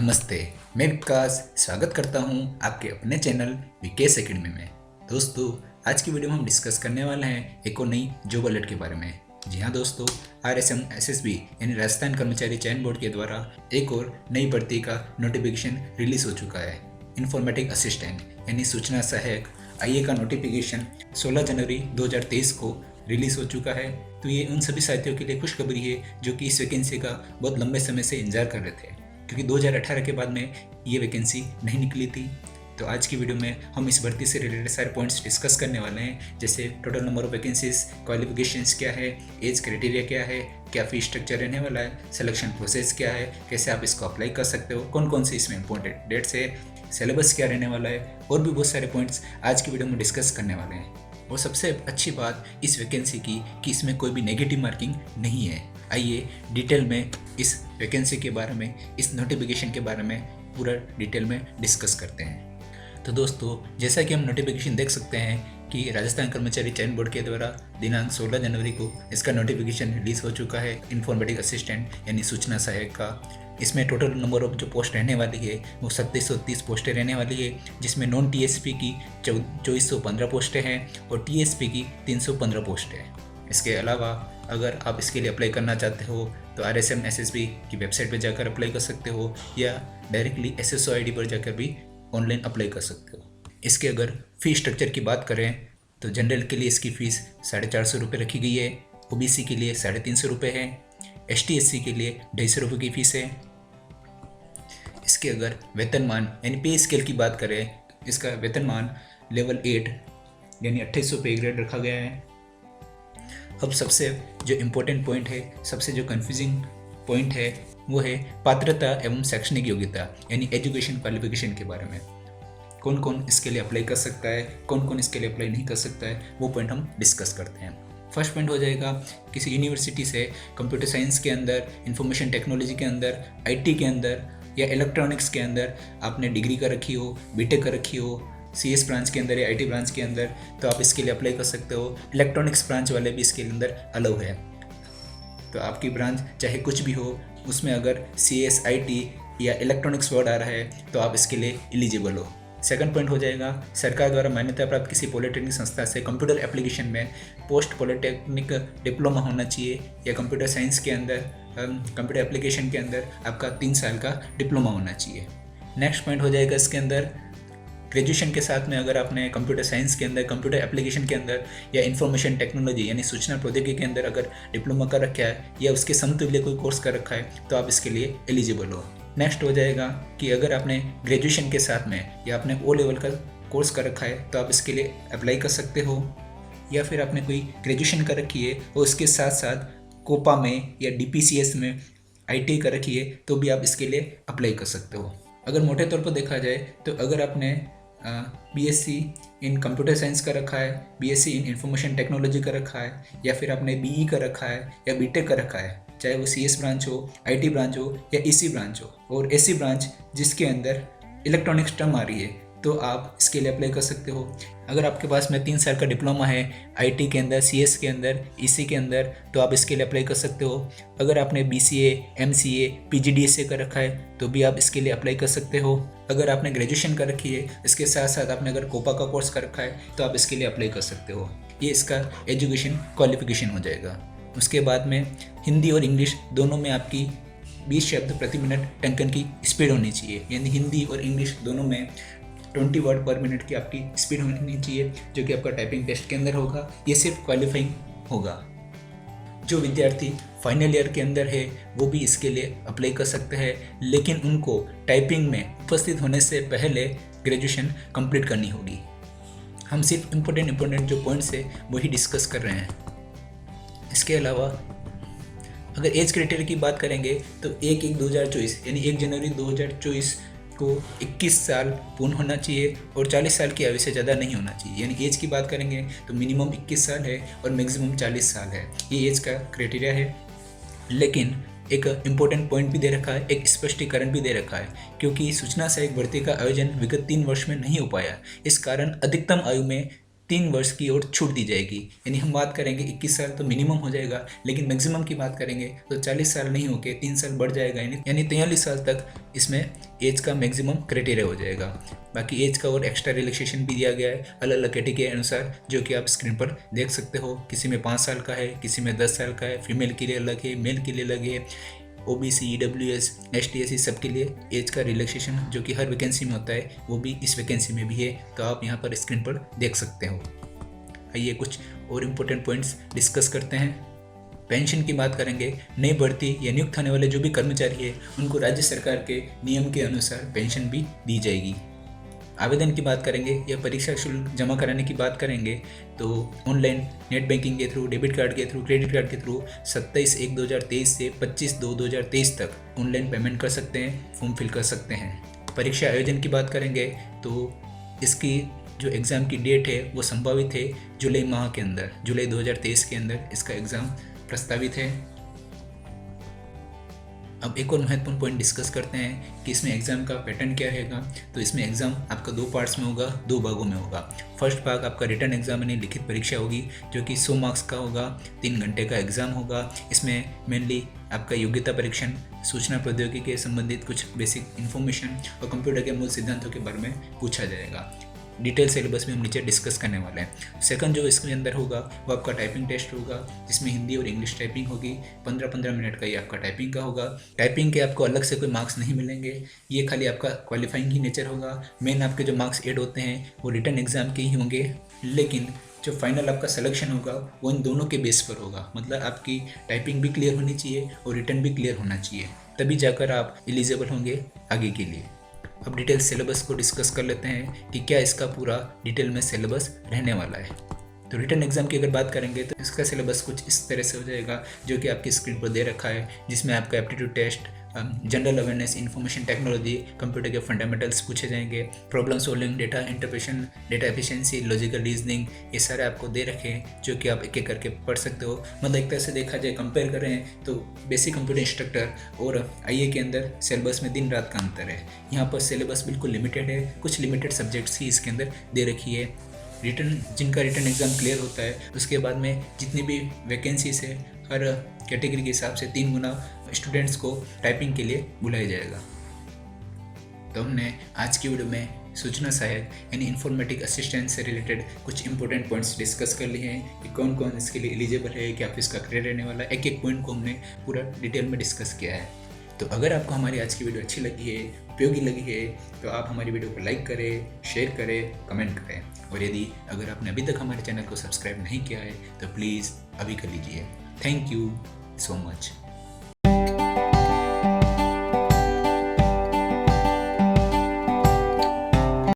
नमस्ते, मैं विकास स्वागत करता हूं आपके अपने चैनल विकेस एकेडमी में। दोस्तों, आज की वीडियो में हम डिस्कस करने वाले हैं एक और नई जॉब अलर्ट के बारे में। जी हाँ दोस्तों, RSM SSB यानी राजस्थान कर्मचारी चयन बोर्ड के द्वारा एक और नई भर्ती का नोटिफिकेशन रिलीज हो चुका है। इन्फॉर्मेटिक असिस्टेंट यानी सूचना सहायक IA का नोटिफिकेशन 16 जनवरी 2023 को रिलीज़ हो चुका है। तो ये उन सभी साथियों के लिए खुशखबरी है जो कि इस वैकेंसी का बहुत लंबे समय से इंतजार कर रहे थे, क्योंकि 2018 के बाद में ये वैकेंसी नहीं निकली थी। तो आज की वीडियो में हम इस भर्ती से रिलेटेड सारे पॉइंट्स डिस्कस करने वाले हैं, जैसे total number of vacancies, qualifications क्या है, एज क्राइटेरिया क्या है, क्या फी स्ट्रक्चर रहने वाला है, सिलेक्शन प्रोसेस क्या है, कैसे आप इसको अप्लाई कर सकते हो, कौन कौन से इसमें इंपॉर्टेंट डेट्स है, सिलेबस क्या रहने वाला है, और भी बहुत सारे पॉइंट्स आज की वीडियो में डिस्कस करने वाले हैं। और सबसे अच्छी बात इस वैकेंसी की कि इसमें कोई भी नेगेटिव मार्किंग नहीं है। आइए डिटेल में इस वैकेंसी के बारे में, इस नोटिफिकेशन के बारे में पूरा डिटेल में डिस्कस करते हैं। तो दोस्तों, जैसा कि हम नोटिफिकेशन देख सकते हैं कि राजस्थान कर्मचारी चयन बोर्ड के द्वारा दिनांक 16 जनवरी को इसका नोटिफिकेशन रिलीज़ हो चुका है, इन्फॉर्मेटिक असिस्टेंट यानी सूचना सहायक का। इसमें टोटल नंबर ऑफ जो पोस्ट रहने वाली है वो 3730 पोस्टें रहने वाली है, जिसमें नॉन TSP की 2415 पोस्टें हैं और TSP की 315 पोस्टें हैं। इसके अलावा अगर आप इसके लिए अप्लाई करना चाहते हो तो RSM SSB की वेबसाइट पर जाकर अप्लाई कर सकते हो, या डायरेक्टली SSO ID पर जाकर भी ऑनलाइन अप्लाई कर सकते हो। इसके अगर फ़ी स्ट्रक्चर की बात करें तो जनरल के लिए इसकी फ़ीस 450 रुपये रखी गई है, OBC के लिए 350 रुपये है, ST SC के लिए 250 रुपये की फ़ीस है। इसके अगर वेतनमान यानी पे स्केल की बात करें, इसका वेतनमान लेवल 8 यानी 2800 पे ग्रेड रखा गया है। अब सबसे जो इम्पोर्टेंट पॉइंट है, सबसे जो कन्फ्यूजिंग पॉइंट है, वो है पात्रता एवं शैक्षणिक योग्यता यानी एजुकेशन क्वालिफिकेशन के बारे में। कौन कौन इसके लिए अप्लाई कर सकता है, कौन कौन इसके लिए अप्लाई नहीं कर सकता है, वो पॉइंट हम डिस्कस करते हैं। फर्स्ट पॉइंट हो जाएगा, किसी यूनिवर्सिटी से कंप्यूटर साइंस के अंदर, इंफॉर्मेशन टेक्नोलॉजी के अंदर, IT के अंदर या इलेक्ट्रॉनिक्स के अंदर आपने डिग्री कर रखी हो, BTech कर रखी हो, CS ब्रांच के अंदर या IT ब्रांच के अंदर, तो आप इसके लिए अप्लाई कर सकते हो। इलेक्ट्रॉनिक्स ब्रांच वाले भी इसके अंदर अलाउ है। तो आपकी ब्रांच चाहे कुछ भी हो, उसमें अगर CS, IT या इलेक्ट्रॉनिक्स वर्ड आ रहा है तो आप इसके लिए एलिजिबल हो। सेकंड पॉइंट हो जाएगा, सरकार द्वारा मान्यता प्राप्त किसी पॉलिटेक्निक संस्था से कंप्यूटर एप्लीकेशन में पोस्ट पॉलिटेक्निक डिप्लोमा होना चाहिए, या कंप्यूटर साइंस के अंदर कंप्यूटर एप्लीकेशन के अंदर आपका 3 साल का डिप्लोमा होना चाहिए। नेक्स्ट पॉइंट हो जाएगा इसके अंदर, ग्रेजुएशन के साथ में अगर आपने कंप्यूटर साइंस के अंदर, कंप्यूटर एप्लीकेशन के अंदर या इंफॉर्मेशन टेक्नोलॉजी यानी सूचना प्रौद्योगिकी के अंदर अगर डिप्लोमा कर रखा है या उसके समतुल्य कोई कोर्स कर रखा है तो आप इसके लिए एलिजिबल हो। नेक्स्ट हो जाएगा कि अगर आपने ग्रेजुएशन के साथ में या आपने O लेवल का कोर्स कर रखा है तो आप इसके लिए अप्लाई कर सकते हो, या फिर आपने कोई ग्रेजुएशन कर रखी है और उसके साथ साथ कोपा में या DPCS में ITI कर रखी है तो भी आप इसके लिए अप्लाई कर सकते हो। अगर मोटे तौर पर देखा जाए तो अगर आपने BSc इन कंप्यूटर साइंस कर रखा है, BSc इन इंफॉर्मेशन टेक्नोलॉजी कर रखा है, या फिर आपने BE कर रखा है या BTech कर रखा है, चाहे वो CS ब्रांच हो, IT ब्रांच हो या EC ब्रांच हो, और SC ब्रांच जिसके अंदर इलेक्ट्रॉनिक्स टर्म आ रही है, तो आप इसके लिए अप्लाई कर सकते हो। अगर आपके पास में 3 साल का डिप्लोमा है IT के अंदर, CS के अंदर, EC के अंदर, तो आप इसके लिए अप्लाई कर सकते हो। अगर आपने BCA, MCA, PGDCA कर रखा है तो भी आप इसके लिए अप्लाई कर सकते हो। अगर आपने ग्रेजुएशन कर रखी है, इसके साथ साथ आपने अगर कोपा का कोर्स कर रखा है तो आप इसके लिए अप्लाई कर सकते हो। ये इसका एजुकेशन क्वालिफिकेशन हो जाएगा। उसके बाद में हिंदी और इंग्लिश दोनों में आपकी 20 शब्द प्रति मिनट टंकन की स्पीड होनी चाहिए, यानी हिंदी और इंग्लिश दोनों में 20 वर्ड पर मिनट की आपकी स्पीड होनी चाहिए, जो कि आपका टाइपिंग टेस्ट के अंदर होगा। ये सिर्फ क्वालिफाइंग होगा। जो विद्यार्थी फाइनल ईयर के अंदर है वो भी इसके लिए अप्लाई कर सकते हैं, लेकिन उनको टाइपिंग में उपस्थित होने से पहले ग्रेजुएशन कंप्लीट करनी होगी। हम सिर्फ इम्पोर्टेंट जो पॉइंट्स है वही डिस्कस कर रहे हैं। इसके अलावा अगर एज क्राइटेरिया की बात करेंगे तो 1/1/2024 यानी 1 जनवरी 2024 को 21 साल पूर्ण होना चाहिए और 40 साल की आयु से ज़्यादा नहीं होना चाहिए। यानी एज की बात करेंगे तो मिनिमम 21 साल है और मैक्सिमम 40 साल है, ये एज का क्राइटेरिया है। लेकिन एक इम्पोर्टेंट पॉइंट भी दे रखा है, एक स्पष्टीकरण भी दे रखा है, क्योंकि सूचना सहायक भर्ती का आयोजन विगत 3 वर्ष में नहीं हो पाया। इस कारण अधिकतम आयु में 3 वर्ष की और छूट दी जाएगी। यानी हम बात करेंगे 21 साल तो मिनिमम हो जाएगा, लेकिन मैक्सिमम की बात करेंगे तो 40 साल नहीं होके 3 साल बढ़ जाएगा, यानी 43 साल तक इसमें एज का मैक्सिमम क्राइटेरिया हो जाएगा। बाकी एज का और एक्स्ट्रा रिलैक्सेशन भी दिया गया है अलग अलग कैटेगरी के अनुसार, जो कि आप स्क्रीन पर देख सकते हो। किसी में 5 साल का है, किसी में 10 साल का है, फीमेल के लिए अलग है, मेल के लिए अलग है, OBC, EWS, ST, SC सबके लिए एज का रिलैक्सेशन जो कि हर वैकेंसी में होता है वो भी इस वैकेंसी में भी है, तो आप यहाँ पर स्क्रीन पर देख सकते हो। आइए कुछ और इम्पोर्टेंट पॉइंट्स डिस्कस करते हैं। पेंशन की बात करेंगे। नई भर्ती या नियुक्त होने वाले जो भी कर्मचारी है उनको राज्य सरकार के नियम के अनुसार पेंशन भी दी जाएगी। आवेदन की बात करेंगे या परीक्षा शुल्क जमा कराने की बात करेंगे तो ऑनलाइन नेट बैंकिंग के थ्रू, डेबिट कार्ड के थ्रू, क्रेडिट कार्ड के थ्रू 27/1/2023 से 25/2/2023 तक ऑनलाइन पेमेंट कर सकते हैं, फॉर्म फिल कर सकते हैं। परीक्षा आयोजन की बात करेंगे तो इसकी जो एग्ज़ाम की डेट है वो संभावित है जुलाई माह के अंदर, जुलाई 2023 के अंदर इसका एग्ज़ाम प्रस्तावित है। अब एक और महत्वपूर्ण पॉइंट डिस्कस करते हैं कि इसमें एग्ज़ाम का पैटर्न क्या रहेगा। तो इसमें एग्ज़ाम आपका 2 पार्ट्स में होगा, 2 भागों में होगा। फर्स्ट भाग आपका रिटन एग्जाम यानी लिखित परीक्षा होगी जो कि 100 मार्क्स का होगा, 3 घंटे का एग्ज़ाम होगा। इसमें मेनली आपका योग्यता परीक्षण, सूचना प्रौद्योगिकी के संबंधित कुछ बेसिक इन्फॉर्मेशन और कंप्यूटर के मूल सिद्धांतों के बारे में पूछा जाएगा। डिटेल सिलेबस में हम नीचे डिस्कस करने वाले हैं। सेकंड जो इसके अंदर होगा वो आपका टाइपिंग टेस्ट होगा, जिसमें हिंदी और इंग्लिश टाइपिंग होगी। 15-15 मिनट का ये आपका टाइपिंग का होगा। टाइपिंग के आपको अलग से कोई मार्क्स नहीं मिलेंगे, ये खाली आपका क्वालिफाइंग ही नेचर होगा। मेन आपके जो मार्क्स ऐड होते हैं वो रिटन एग्जाम के ही होंगे, लेकिन जो फाइनल आपका सिलेक्शन होगा वो इन दोनों के बेस पर होगा। मतलब आपकी टाइपिंग भी क्लियर होनी चाहिए और रिटन भी क्लियर होना चाहिए, तभी जाकर आप एलिजिबल होंगे आगे के लिए। अब डिटेल सिलेबस को डिस्कस कर लेते हैं कि क्या इसका पूरा डिटेल में सिलेबस रहने वाला है। तो रिटन एग्जाम की अगर बात करेंगे तो इसका सिलेबस कुछ इस तरह से हो जाएगा जो कि आपकी स्क्रीन पर दे रखा है, जिसमें आपका aptitude test, general awareness, information technology, computer के फंडामेंटल्स पूछे जाएंगे, problem solving, data interpretation, data efficiency, logical reasoning, ये सारे आपको दे रखे हैं जो कि आप एक एक करके पढ़ सकते हो। मतलब एक तरह से देखा जाए, कंपेयर करें तो बेसिक कंप्यूटर इंस्ट्रक्टर और IE के अंदर सिलेबस में दिन रात का अंतर है। यहाँ पर सिलेबस बिल्कुल लिमिटेड है, कुछ लिमिटेड सब्जेक्ट्स ही इसके अंदर दे रखी है। जिनका रिटन एग्ज़ाम क्लियर होता है उसके बाद में जितनी भी वैकेंसीज है हर कैटेगरी के हिसाब से 3 गुना स्टूडेंट्स को टाइपिंग के लिए बुलाया जाएगा। तो हमने आज की वीडियो में सूचना सहायक यानी इन्फॉर्मेटिक असिस्टेंट से रिलेटेड कुछ इंपॉर्टेंट पॉइंट्स डिस्कस कर लिए हैं कि कौन कौन इसके लिए एलिजिबल है, क्या फिर इसका क्रेडिट रहने वाला है। एक एक पॉइंट को हमने पूरा डिटेल में डिस्कस किया है। तो अगर आपको हमारी आज की वीडियो अच्छी लगी है, उपयोगी लगी है, तो आप हमारी वीडियो को लाइक करें, शेयर करें, कमेंट करें। और यदि अगर आपने अभी तक हमारे चैनल को सब्सक्राइब नहीं किया है तो प्लीज़ अभी कर लीजिए। Thank you so much.